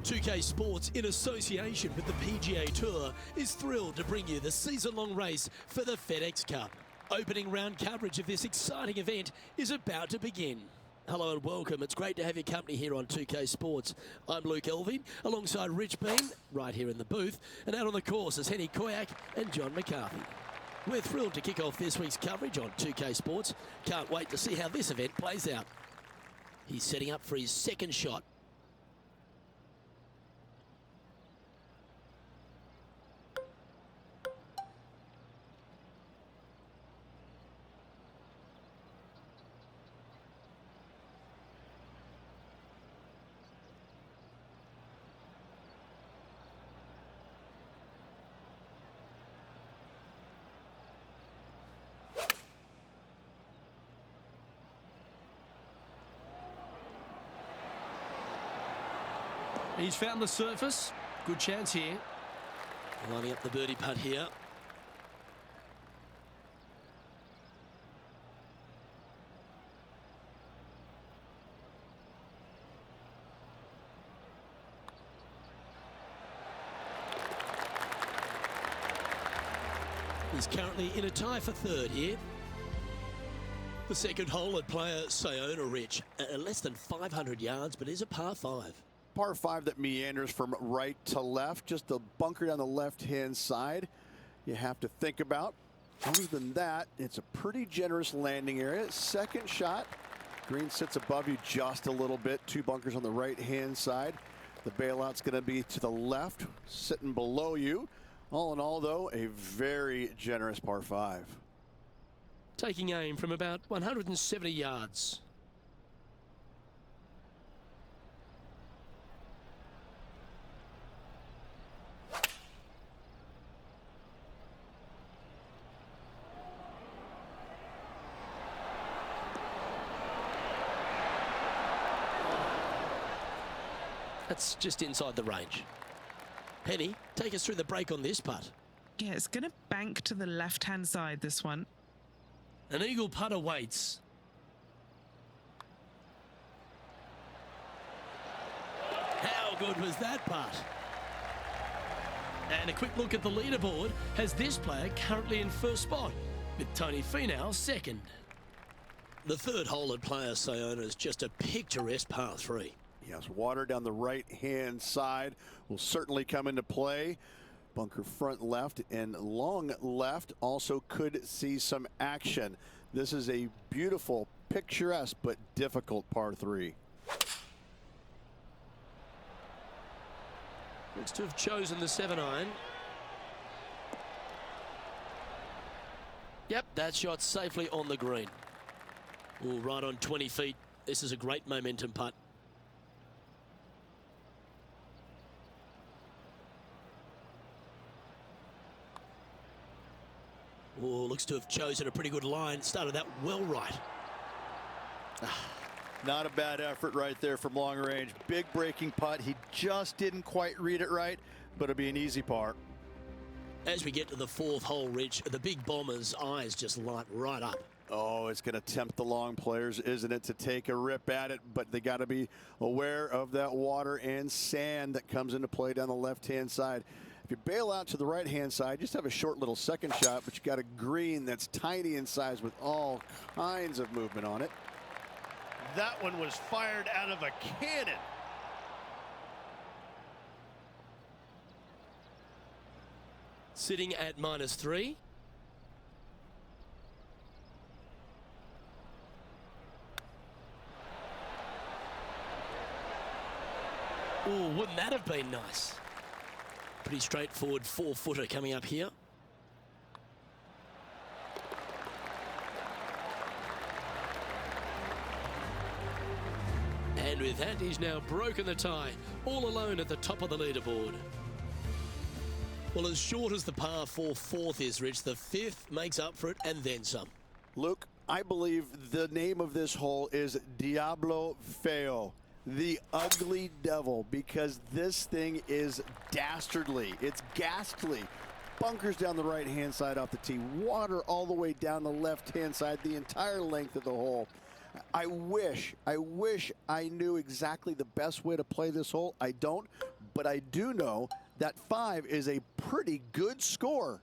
2K Sports, in association with the Pga Tour, is thrilled to bring you the season-long race for the FedEx Cup. Opening round coverage of this exciting event is about to begin. Hello and welcome. It's great to have your company here on 2K Sports. I'm Luke Elving, alongside Rich Bean, right here in the booth, and out on the course is Henny Koyak and John McCarthy. We're thrilled to kick off this week's coverage on 2K Sports. Can't wait to see how this event plays out. He's setting up for his second shot. He's found the surface. Good chance here. Lining up the birdie putt here. He's currently in a tie for third here. The second hole at player Sayona Rich, less than 500 yards, but is a par 5. Par 5 that meanders from right to left, just a bunker down the left-hand side you have to think about. Other than that, it's a pretty generous landing area. Second shot, green sits above you just a little bit. 2 bunkers on the right-hand side. The bailout's going to be to the left, sitting below you. All in all, though, a very generous par 5. Taking aim from about 170 yards. That's just inside the range. Penny, take us through the break on this putt. Yeah, it's going to bank to the left-hand side, this one. An eagle putt awaits. How good was that putt? And a quick look at the leaderboard has this player currently in first spot, with Tony Finau second. The third hole at player Sayona is just a picturesque par 3. Yes, water down the right-hand side will certainly come into play. Bunker front left and long left also could see some action. This is a beautiful, picturesque, but difficult par 3. Looks to have chosen the 7-iron. Yep, that shot safely on the green. Ooh, right on 20 feet. This is a great momentum putt. Oh, looks to have chosen a pretty good line. Started that well right. Not a bad effort right there from long range. Big breaking putt. He just didn't quite read it right, but it'll be an easy par. As we get to the fourth hole, Rich, the big bomber's eyes just light right up. Oh, it's going to tempt the long players, isn't it, to take a rip at it, but they got to be aware of that water and sand that comes into play down the left-hand side. If you bail out to the right-hand side, just have a short little second shot, but you got a green that's tiny in size with all kinds of movement on it. That one was fired out of a cannon. Sitting at -3. Oh, wouldn't that have been nice? Pretty straightforward 4-footer coming up here. And with that, he's now broken the tie, all alone at the top of the leaderboard. Well, as short as the par 4 fourth is, Rich, the fifth makes up for it and then some. Luke, I believe the name of this hole is Diablo Feo, the ugly devil, because this thing is dastardly. It's ghastly. Bunkers down the right-hand side off the tee. Water all the way down the left-hand side, the entire length of the hole. I wish I knew exactly the best way to play this hole. I don't, but I do know that 5 is a pretty good score.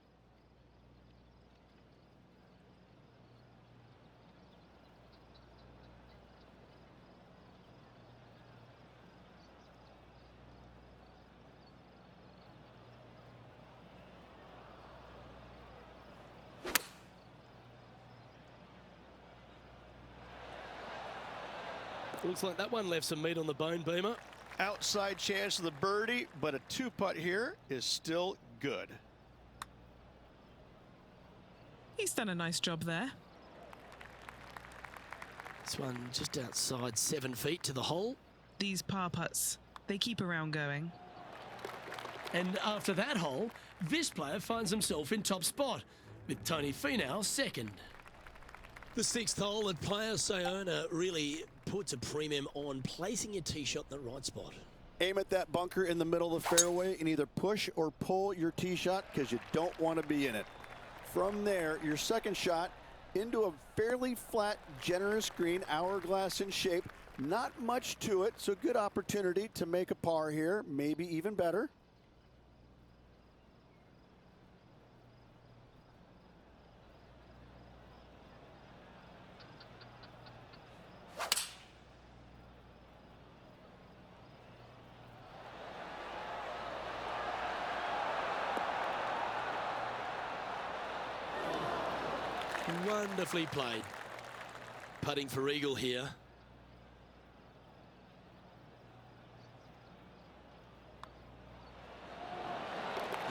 Looks like that one left some meat on the bone, Beamer. Outside chance of the birdie, but a 2-putt here is still good. He's done a nice job there. This one just outside 7 feet to the hole. These par putts, they keep a round going. And after that hole, this player finds himself in top spot, with Tony Finau second. The 6th hole at Pga Tour really puts a premium on placing your tee shot in the right spot. Aim at that bunker in the middle of the fairway and either push or pull your tee shot because you don't want to be in it. From there, your second shot into a fairly flat, generous green, hourglass in shape. Not much to it, so good opportunity to make a par here, maybe even better. Wonderfully played. Putting for eagle here.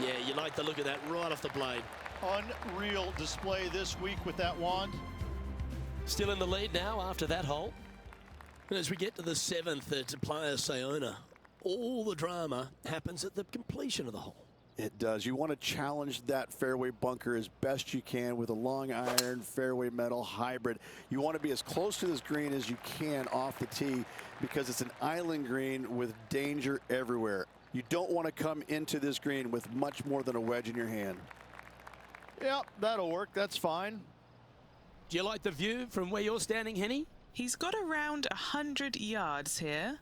Yeah, you like the look of that right off the blade. Unreal display this week with that wand. Still in the lead now after that hole. And as we get to the 7th at Pga Tour, all the drama happens at the completion of the hole. It does. You want to challenge that fairway bunker as best you can with a long iron fairway metal hybrid. You want to be as close to this green as you can off the tee because it's an island green with danger everywhere. You don't want to come into this green with much more than a wedge in your hand. Yep, that'll work. That's fine. Do you like the view from where you're standing, Henny? He's got around 100 yards here.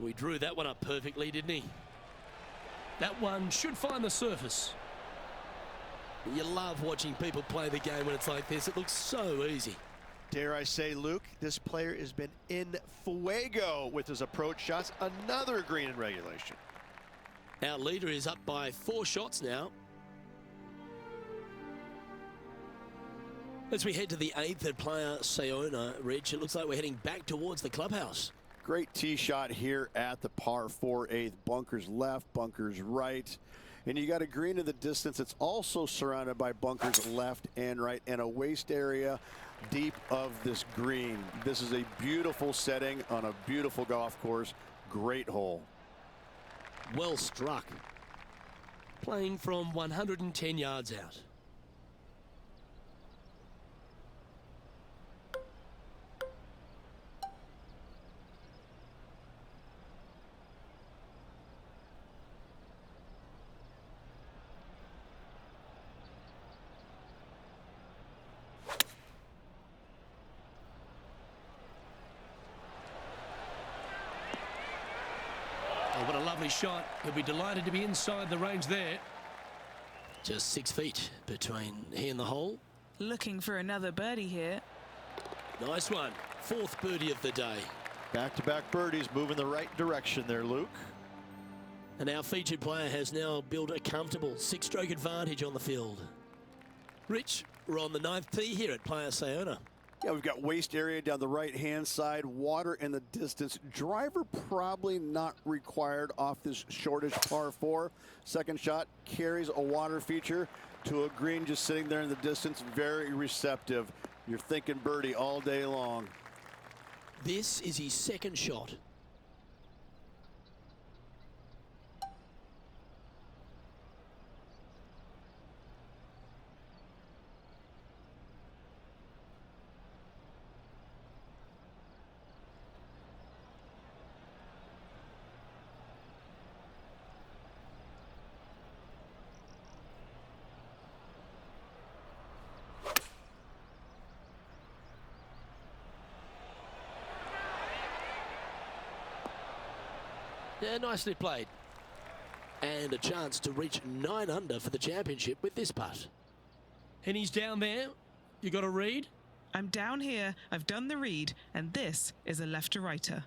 We drew that one up perfectly, didn't he? That one should find the surface. You love watching people play the game when it's like this. It looks so easy. Dare I say, Luke, this player has been in fuego with his approach shots. Another green in regulation. Our leader is up by 4 shots now. As we head to the 8th at Pga Tour, Rich, it looks like we're heading back towards the clubhouse. Great tee shot here at the par 4 8th. Bunkers left, bunkers right. And you got a green in the distance. It's also surrounded by bunkers left and right and a waste area deep of this green. This is a beautiful setting on a beautiful golf course. Great hole. Well struck. Playing from 110 yards out. Oh, what a lovely shot. He'll be delighted to be inside the range there. Just 6 feet between he and the hole. Looking for another birdie here. Nice one. 4th birdie of the day. Back-to-back birdies moving the right direction there, Luke. And our featured player has now built a comfortable 6-stroke advantage on the field. Rich, we're on the 9th tee here at Pga Tour. Yeah, we've got waste area down the right-hand side, water in the distance. Driver probably not required off this shortish par 4. Second shot carries a water feature to a green just sitting there in the distance. Very receptive. You're thinking birdie all day long. This is his 2nd shot. Yeah, nicely played. And a chance to reach 9 under for the championship with this putt. And he's down there. You got a read? I'm down here, I've done the read, and this is a left-to-righter.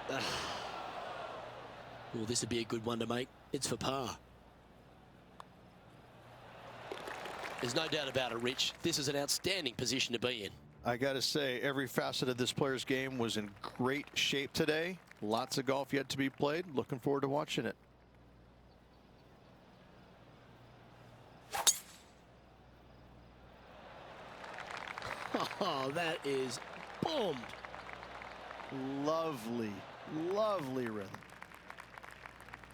Well, this would be a good one to make. It's for par. There's no doubt about it, Rich. This is an outstanding position to be in. I got to say, every facet of this player's game was in great shape today. Lots of golf yet to be played. Looking forward to watching it. Oh, that is bombed. Lovely, lovely rhythm.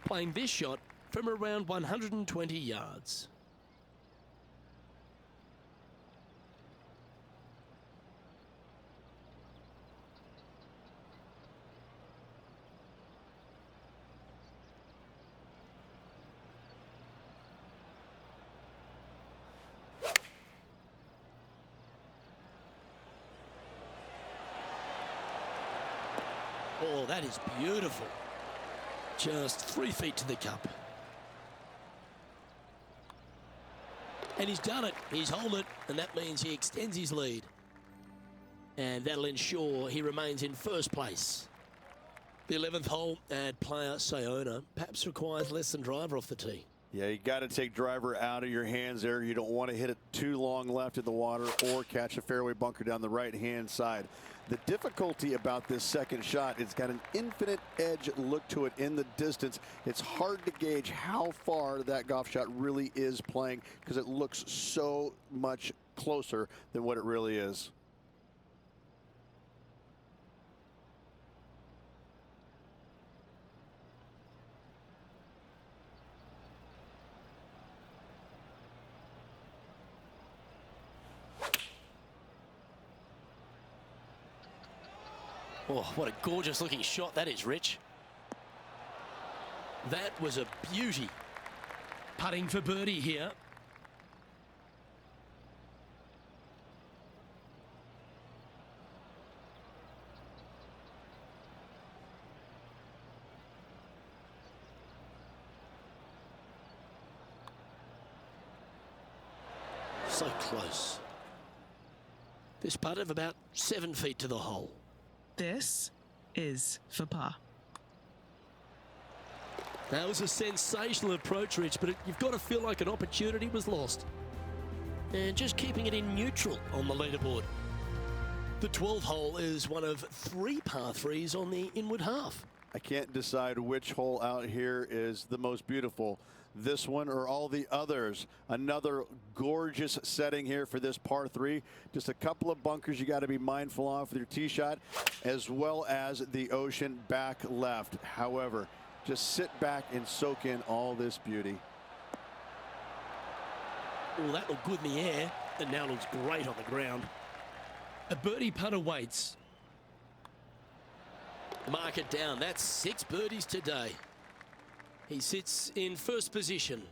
Playing this shot from around 120 yards. Oh, that is beautiful. Just 3 feet to the cup. And he's done it. He's holed it, and that means he extends his lead. And that'll ensure he remains in first place. The 11th hole at Pga Tour perhaps requires less than driver off the tee. Yeah, you got to take driver out of your hands there. You don't want to hit it too long left in the water or catch a fairway bunker down the right-hand side. The difficulty about this second shot, it's got an infinite edge look to it in the distance. It's hard to gauge how far that golf shot really is playing because it looks so much closer than what it really is. Oh, what a gorgeous looking shot that is, Rich. That was a beauty. Putting for birdie here. So close. This putt of about 7 feet to the hole. This is for par. That was a sensational approach, Rich, but you've got to feel like an opportunity was lost. And just keeping it in neutral on the leaderboard. The 12th hole is one of 3 par 3s on the inward half. I can't decide which hole out here is the most beautiful. This one or all the others. Another gorgeous setting here for this par 3. Just a couple of bunkers you got to be mindful of with your tee shot, as well as the ocean back left. However, just sit back and soak in all this beauty. Oh, that looked good in the air, and now looks great on the ground. A birdie putt awaits. Mark it down. That's 6 birdies today. He sits in first position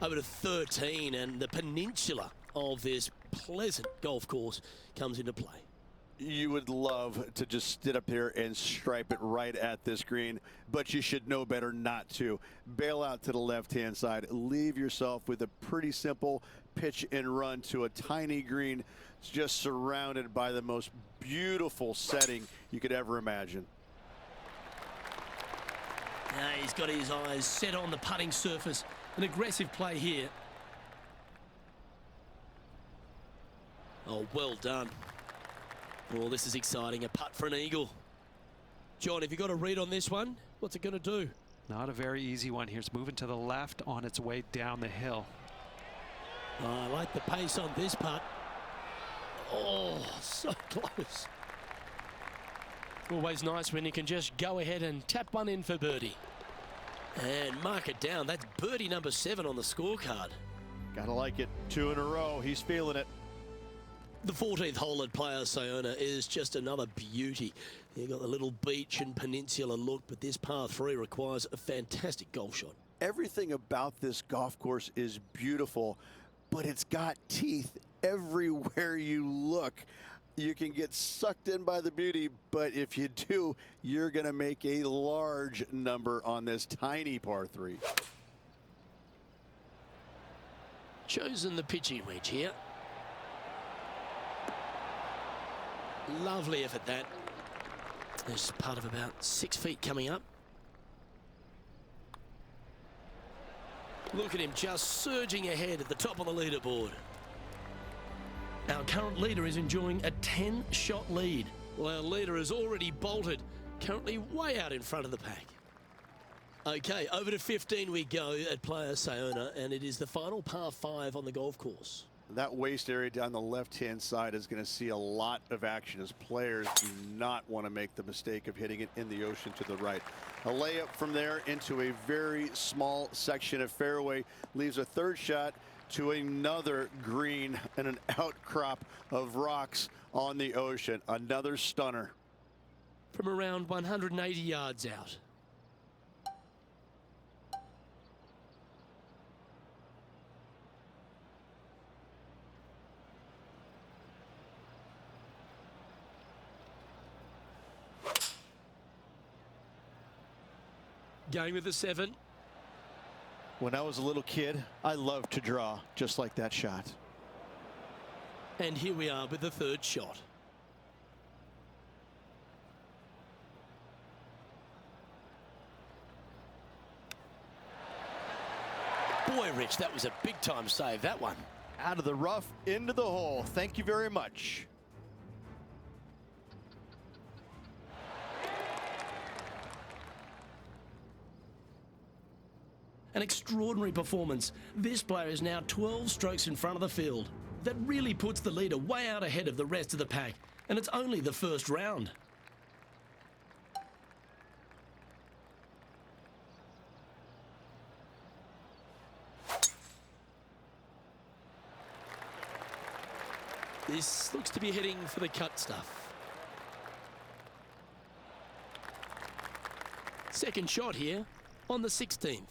over to 13, and the peninsula of this pleasant golf course comes into play. You would love to just sit up here and stripe it right at this green, but you should know better not to. Bail out to the left-hand side. Leave yourself with a pretty simple pitch and run to a tiny green. It's just surrounded by the most beautiful setting you could ever imagine. Now he's got his eyes set on the putting surface. An aggressive play here. Oh, well done. Oh, this is exciting. A putt for an eagle. John, have you got a read on this one? What's it going to do? Not a very easy one here. It's moving to the left on its way down the hill. Oh, I like the pace on this putt. Oh, so close. Always nice when you can just go ahead and tap one in for birdie. And mark it down. That's birdie number 7 on the scorecard. Gotta like it. 2 in a row. He's feeling it. The 14th hole at Pga Tour is just another beauty. You've got the little beach and peninsula look, but this par 3 requires a fantastic golf shot. Everything about this golf course is beautiful, but it's got teeth everywhere you look. you can get sucked in by the beauty, but if you do, you're going to make a large number on this tiny par 3. Chosen the pitching wedge here. Lovely effort that. There's part of about 6 feet coming up. Look at him just surging ahead at the top of the leaderboard. Our current leader is enjoying a 10-shot lead. Well, our leader has already bolted, currently way out in front of the pack. Okay, over to 15 we go at Pga Tour, and it is the final par 5 on the golf course. That waist area down the left-hand side is going to see a lot of action as players do not want to make the mistake of hitting it in the ocean to the right. A layup from there into a very small section of fairway leaves a third shot to another green and an outcrop of rocks on the ocean. Another stunner. From around 180 yards out. Going with the 7. When I was a little kid, I loved to draw just like that shot. And here we are with the 3rd shot. Boy, Rich, that was a big-time save, that one. Out of the rough, into the hole. Thank you very much. An extraordinary performance. This player is now 12 strokes in front of the field. That really puts the leader way out ahead of the rest of the pack, and it's only the first round. This looks to be heading for the cut stuff. Second shot here on the 16th.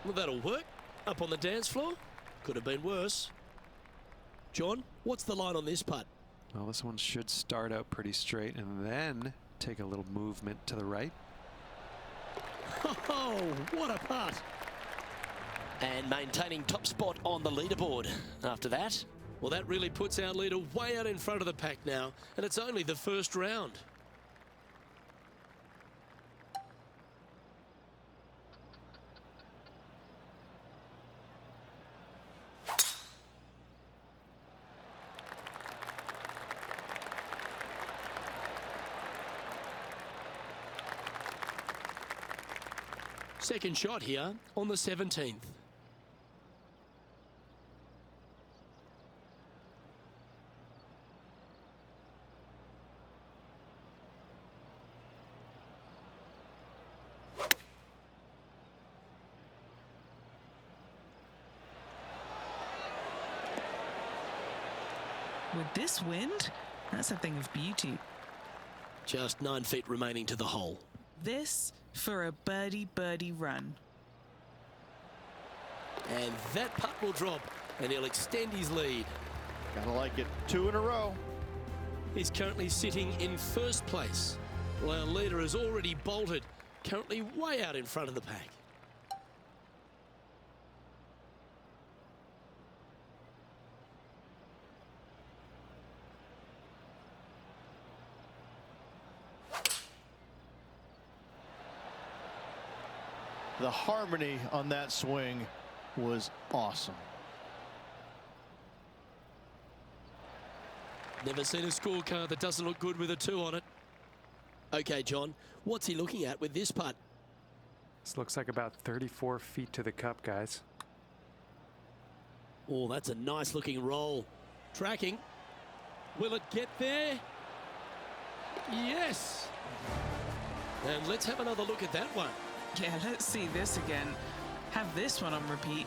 Well, that'll work. Up on the dance floor. Could have been worse. John, what's the line on this putt? Well, this one should start out pretty straight and then take a little movement to the right. Oh, what a putt. And maintaining top spot on the leaderboard after that. Well, that really puts our leader way out in front of the pack now, and it's only the first round. Second shot here on the 17th. With this wind, that's a thing of beauty. Just 9 feet remaining to the hole. This for a birdie run. And that putt will drop, and he'll extend his lead. Gotta like it. 2 in a row. He's currently sitting in first place, while our leader has already bolted, currently way out in front of the pack. The harmony on that swing was awesome. Never seen a scorecard that doesn't look good with a 2 on it. Okay, John, what's he looking at with this putt? This looks like about 34 feet to the cup, guys. Oh, that's a nice looking roll. Tracking. Will it get there? Yes. And let's have another look at that one. Yeah, let's see this again. Have this one on repeat.